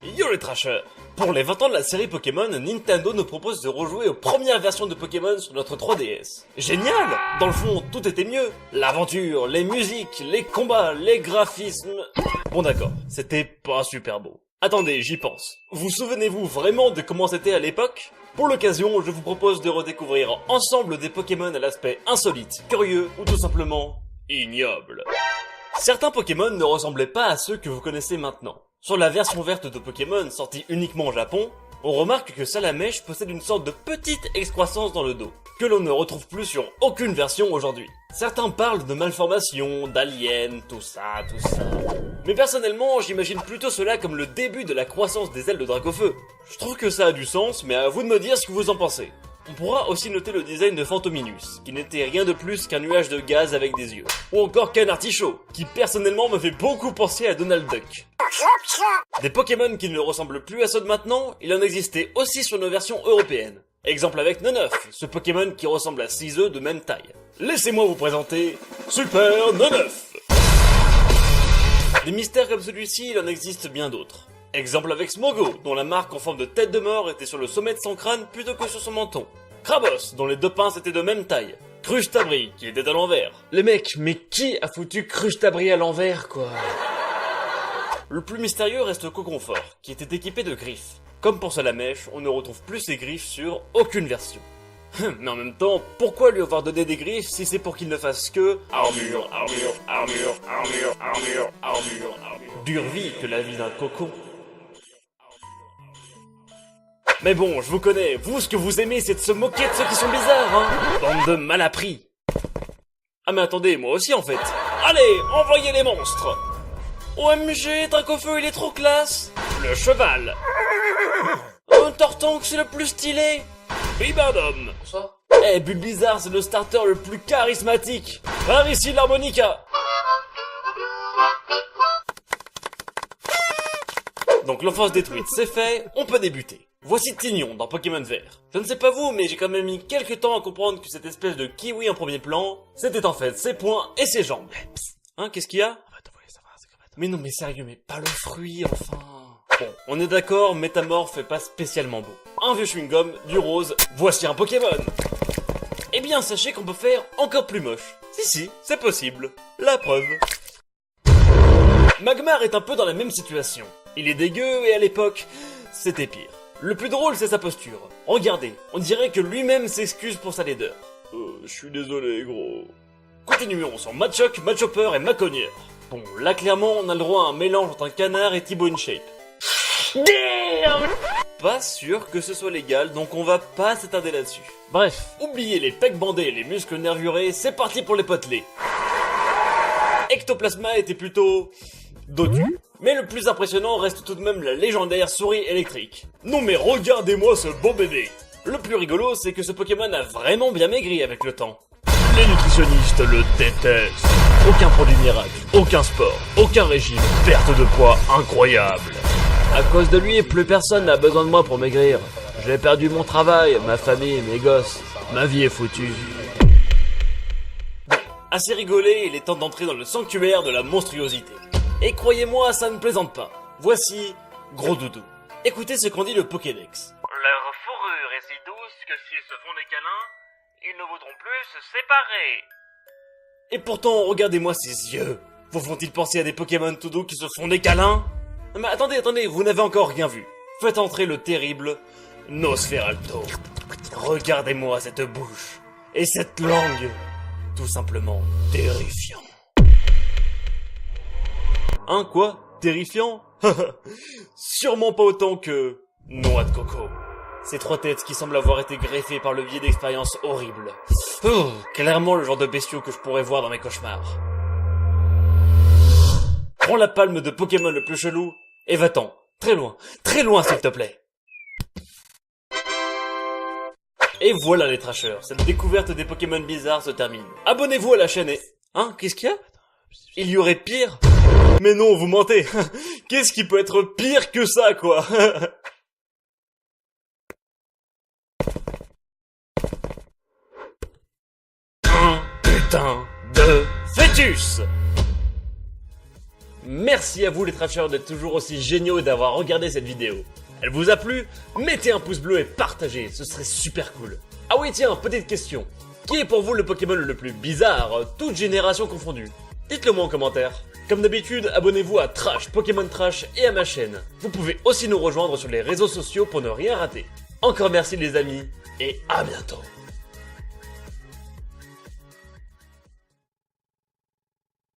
Yo les trashers! Pour les 20 ans de la série Pokémon, Nintendo nous propose de rejouer aux premières versions de Pokémon sur notre 3DS. Génial! Dans le fond, tout était mieux. L'aventure, les musiques, les combats, les graphismes... Bon d'accord, c'était pas super beau. Attendez, j'y pense. Vous souvenez-vous vraiment de comment c'était à l'époque? Pour l'occasion, je vous propose de redécouvrir ensemble des Pokémon à l'aspect insolite, curieux ou tout simplement ignoble. Certains Pokémon ne ressemblaient pas à ceux que vous connaissez maintenant. Sur la version verte de Pokémon sortie uniquement au Japon, on remarque que Salamèche possède une sorte de petite excroissance dans le dos, que l'on ne retrouve plus sur aucune version aujourd'hui. Certains parlent de malformation, d'aliens, tout ça. Mais personnellement, j'imagine plutôt cela comme le début de la croissance des ailes de Dracofeu. Je trouve que ça a du sens, mais à vous de me dire ce que vous en pensez. On pourra aussi noter le design de Phantominus, qui n'était rien de plus qu'un nuage de gaz avec des yeux. Ou encore Canartichaud, qui personnellement me fait beaucoup penser à Donald Duck. Des Pokémon qui ne ressemblent plus à ceux de maintenant, il en existait aussi sur nos versions européennes. Exemple avec Noneuf, ce Pokémon qui ressemble à 6 œufs de même taille. Laissez-moi vous présenter Super Noneuf. Des mystères comme celui-ci, il en existe bien d'autres. Exemple avec Smogo, dont la marque en forme de tête de mort était sur le sommet de son crâne plutôt que sur son menton. Krabos, dont les deux pinces étaient de même taille. Crushtabri, qui était à l'envers. Les mecs, mais qui a foutu Crushtabri à l'envers, quoi? Le plus mystérieux reste Coconfort, qui était équipé de griffes. Comme pour Salamèche, on ne retrouve plus ses griffes sur aucune version. Mais en même temps, pourquoi lui avoir donné des griffes si c'est pour qu'il ne fasse que... Armure. Dure vie que la vie d'un cocon. Mais bon, je vous connais, vous ce que vous aimez c'est de se moquer de ceux qui sont bizarres, hein. Bande de malappris. Ah mais attendez, moi aussi en fait. Allez, envoyez les monstres. OMG, Dracofeu il est trop classe. Le cheval. Un Tortank c'est le plus stylé. Bibardum. Bonsoir. Eh, Bulbizarre c'est le starter le plus charismatique. Par ici l'harmonica. Donc l'enfance des tweets c'est fait, on peut débuter. Voici Tignon dans Pokémon Vert. Je ne sais pas vous, mais j'ai quand même mis quelques temps à comprendre que cette espèce de kiwi en premier plan, c'était en fait ses poings et ses jambes. Hein, qu'est-ce qu'il y a? Mais non, mais sérieux, mais pas le fruit, enfin. Bon, on est d'accord, Métamorphe est pas spécialement beau. Un vieux chewing-gum, du rose, voici un Pokémon. Eh bien, sachez qu'on peut faire encore plus moche. Si, c'est possible. La preuve. Magmar est un peu dans la même situation. Il est dégueu et à l'époque, c'était pire. Le plus drôle, c'est sa posture. Regardez, on dirait que lui-même s'excuse pour sa laideur. Je suis désolé, gros. Continuons sur Machoke, Machopper et Maconier. Bon, là clairement, on a le droit à un mélange entre un canard et Thibaut InShape. Damn! Pas sûr que ce soit légal, donc on va pas s'attarder là-dessus. Bref, oubliez les pecs bandés et les muscles nervurés, c'est parti pour les potelés. Ectoplasma était plutôt... dodu. Mais le plus impressionnant reste tout de même la légendaire souris électrique. Non mais regardez-moi ce beau bébé. Le plus rigolo, c'est que ce Pokémon a vraiment bien maigri avec le temps. Les nutritionnistes le détestent. Aucun produit miracle, aucun sport, aucun régime, perte de poids incroyable. À cause de lui, plus personne n'a besoin de moi pour maigrir. J'ai perdu mon travail, ma famille, mes gosses. Ma vie est foutue. Bon, assez rigolé, il est temps d'entrer dans le sanctuaire de la monstruosité. Et croyez-moi, ça ne plaisante pas. Voici Gros Doudou. Écoutez ce qu'en dit le Pokédex. Leur fourrure est si douce que s'ils se font des câlins, ils ne voudront plus se séparer. Et pourtant, regardez-moi ces yeux. Vous font-ils penser à des Pokémon tout doux qui se font des câlins? Mais attendez, vous n'avez encore rien vu. Faites entrer le terrible Nosferalto. Regardez-moi cette bouche. Et cette langue. Tout simplement terrifiant. Hein, quoi? Terrifiant? Sûrement pas autant que... Noix de coco. Ces trois têtes qui semblent avoir été greffées par le biais d'expériences horribles. Clairement le genre de bestiaux que je pourrais voir dans mes cauchemars. Prends la palme de Pokémon le plus chelou, et va-t'en. Très loin s'il te plaît. Et voilà les trashers, cette découverte des Pokémon bizarres se termine. Abonnez-vous à la chaîne et... Hein, qu'est-ce qu'il y a? Il y aurait pire? Mais non, vous mentez. Qu'est-ce qui peut être pire que ça, quoi? Un putain de fœtus! Merci à vous les trashers d'être toujours aussi géniaux et d'avoir regardé cette vidéo. Elle vous a plu? Mettez un pouce bleu et partagez, ce serait super cool. Ah oui tiens, petite question. Qui est pour vous le Pokémon le plus bizarre, toute génération confondue? Dites-le moi en commentaire. Comme d'habitude, abonnez-vous à Trash Pokémon Trash et à ma chaîne. Vous pouvez aussi nous rejoindre sur les réseaux sociaux pour ne rien rater. Encore merci les amis, et à bientôt.